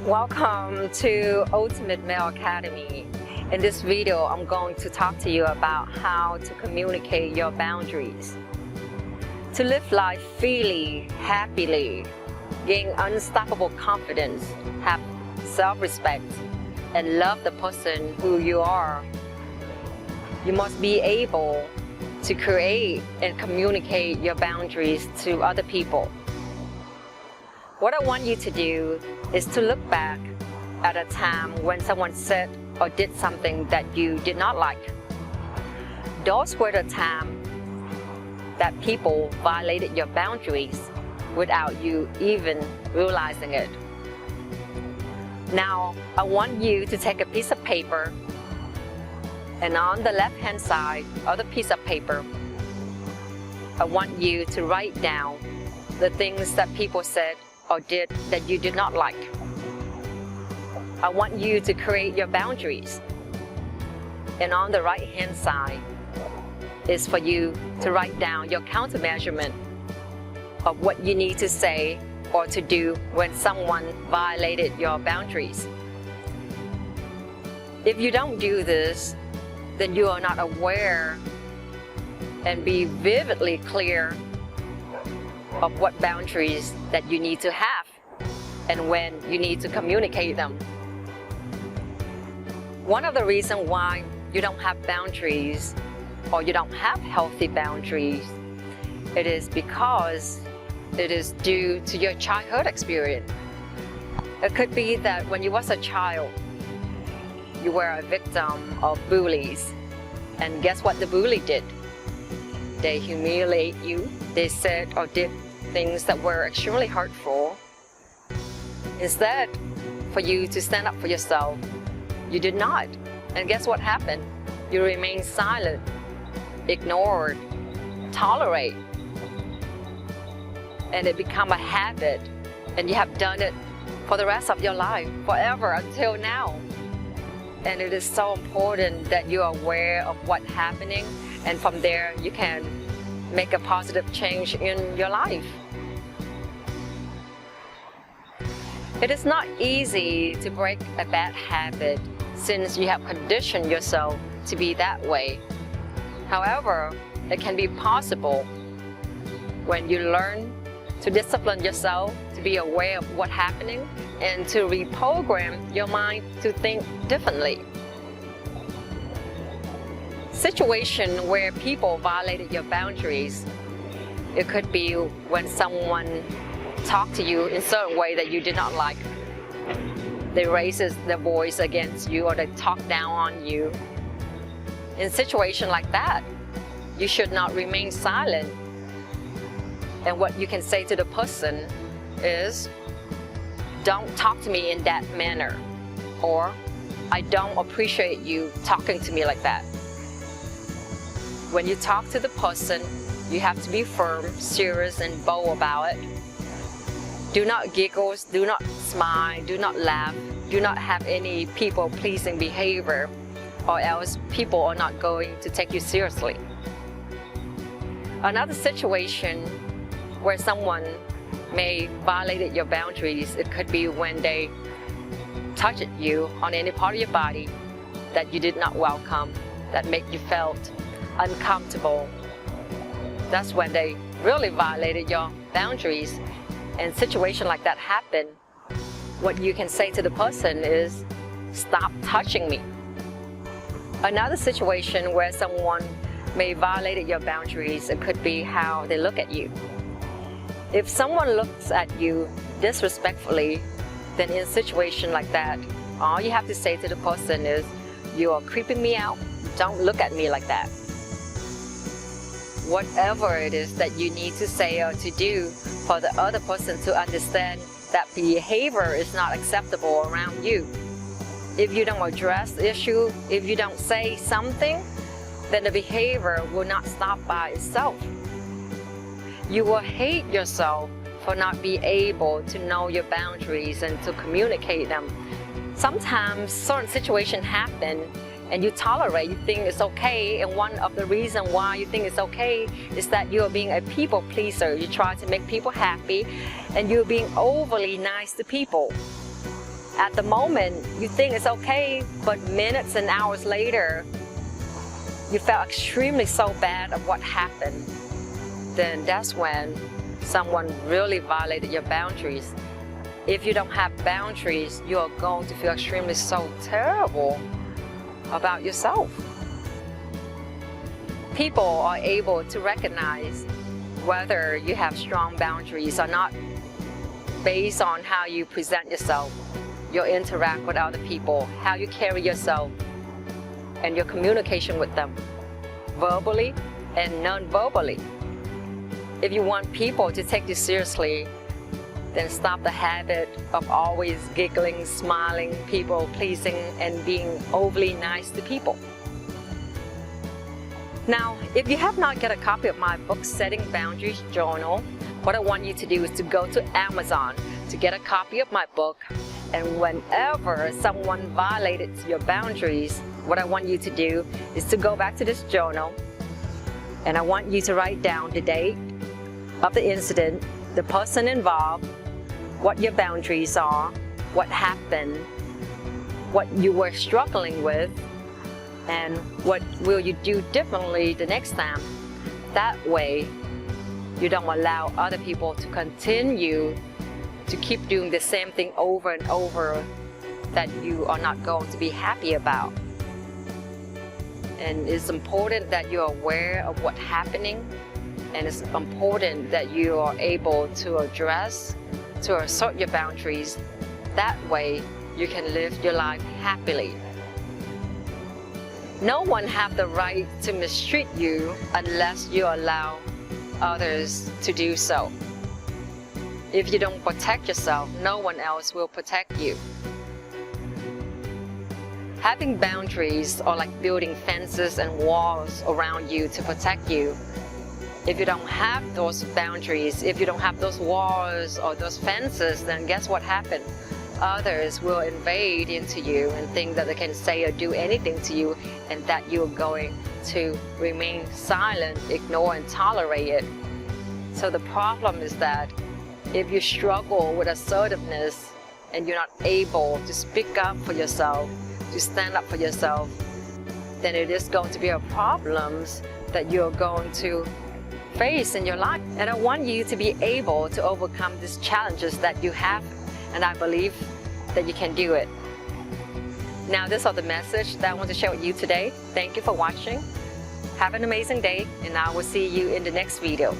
Welcome to Ultimate Male Academy. In this video, I'm going to talk to you about how to communicate your boundaries. To live life freely, happily, gain unstoppable confidence, have self-respect, and love the person who you are, you must be able to create and communicate your boundaries to other people. What I want you to do is to look back at a time when someone said or did something that you did not like. Those were the times that people violated your boundaries without you even realizing it. Now, I want you to take a piece of paper, and on the left-hand side of the piece of paper, I want you to write down the things that people said or did that you did not like. I want you to create your boundaries. And on the right-hand side is for you to write down your countermeasurement of what you need to say or to do when someone violated your boundaries. If you don't do this, then you are not aware and be vividly clear of what boundaries that you need to have and when you need to communicate them. One of the reasons why you don't have boundaries or you don't have healthy boundaries, it is because it is due to your childhood experience. It could be that when you was a child, you were a victim of bullies, and guess what the bully did? They humiliate you. They said or did things that were extremely hurtful. Instead, for you to stand up for yourself, you did not. And guess what happened? You remained silent, ignored, tolerate. And it became a habit. And you have done it for the rest of your life, forever until now. And it is so important that you are aware of what's happening, and from there you can make a positive change in your life. It is not easy to break a bad habit since you have conditioned yourself to be that way. However, it can be possible when you learn to discipline yourself, to be aware of what's happening, and to reprogram your mind to think differently. Situation where people violated your boundaries, it could be when someone talked to you in a certain way that you did not like. They raised their voice against you or they talk down on you. In a situation like that, you should not remain silent. And what you can say to the person is, don't talk to me in that manner, or I don't appreciate you talking to me like that. When you talk to the person, you have to be firm, serious, and bold about it. Do not giggle, do not smile, do not laugh, do not have any people-pleasing behavior, or else people are not going to take you seriously. Another situation where someone may violate your boundaries, it could be when they touched you on any part of your body that you did not welcome, that made you felt uncomfortable. That's when they really violated your boundaries. And a situation like that happen, what you can say to the person is, stop touching me. Another situation where someone may violate your boundaries, it could be how they look at you. If someone looks at you disrespectfully, then in a situation like that, all you have to say to the person is, you are creeping me out, don't look at me like that. Whatever it is that you need to say or to do for the other person to understand that behavior is not acceptable around you. If you don't address the issue, if you don't say something, then the behavior will not stop by itself. You will hate yourself for not being able to know your boundaries and to communicate them. Sometimes certain situations happen and you tolerate, you think it's okay, and one of the reasons why you think it's okay is that you're being a people pleaser. You try to make people happy and you're being overly nice to people. At the moment, you think it's okay, but minutes and hours later, you felt extremely so bad of what happened. Then that's when someone really violated your boundaries. If you don't have boundaries, you're going to feel extremely so terrible about yourself. People are able to recognize whether you have strong boundaries or not based on how you present yourself, your interact with other people, how you carry yourself, and your communication with them, verbally and non-verbally. If you want people to take you seriously, then stop the habit of always giggling, smiling, people pleasing, and being overly nice to people. Now, if you have not got a copy of my book, Setting Boundaries Journal, what I want you to do is to go to Amazon to get a copy of my book. And whenever someone violated your boundaries, what I want you to do is to go back to this journal, and I want you to write down the date of the incident, the person involved, what your boundaries are, what happened, what you were struggling with, and what will you do differently the next time. That way, you don't allow other people to continue to keep doing the same thing over and over that you are not going to be happy about. And it's important that you're aware of what's happening, and it's important that you are able to address, to assert your boundaries. That way, you can live your life happily. No one has the right to mistreat you unless you allow others to do so. If you don't protect yourself, no one else will protect you. Having boundaries are like building fences and walls around you to protect you. If you don't have those boundaries, if you don't have those walls or those fences, then guess what happens? Others will invade into you and think that they can say or do anything to you, and that you're going to remain silent, ignore, and tolerate it. So the problem is that if you struggle with assertiveness and you're not able to speak up for yourself, to stand up for yourself, then it is going to be a problem that you're going to face in your life. And I want you to be able to overcome these challenges that you have, and I believe that you can do it. Now, this is the message that I want to share with you today. Thank you for watching. Have an amazing day, and I will see you in the next video.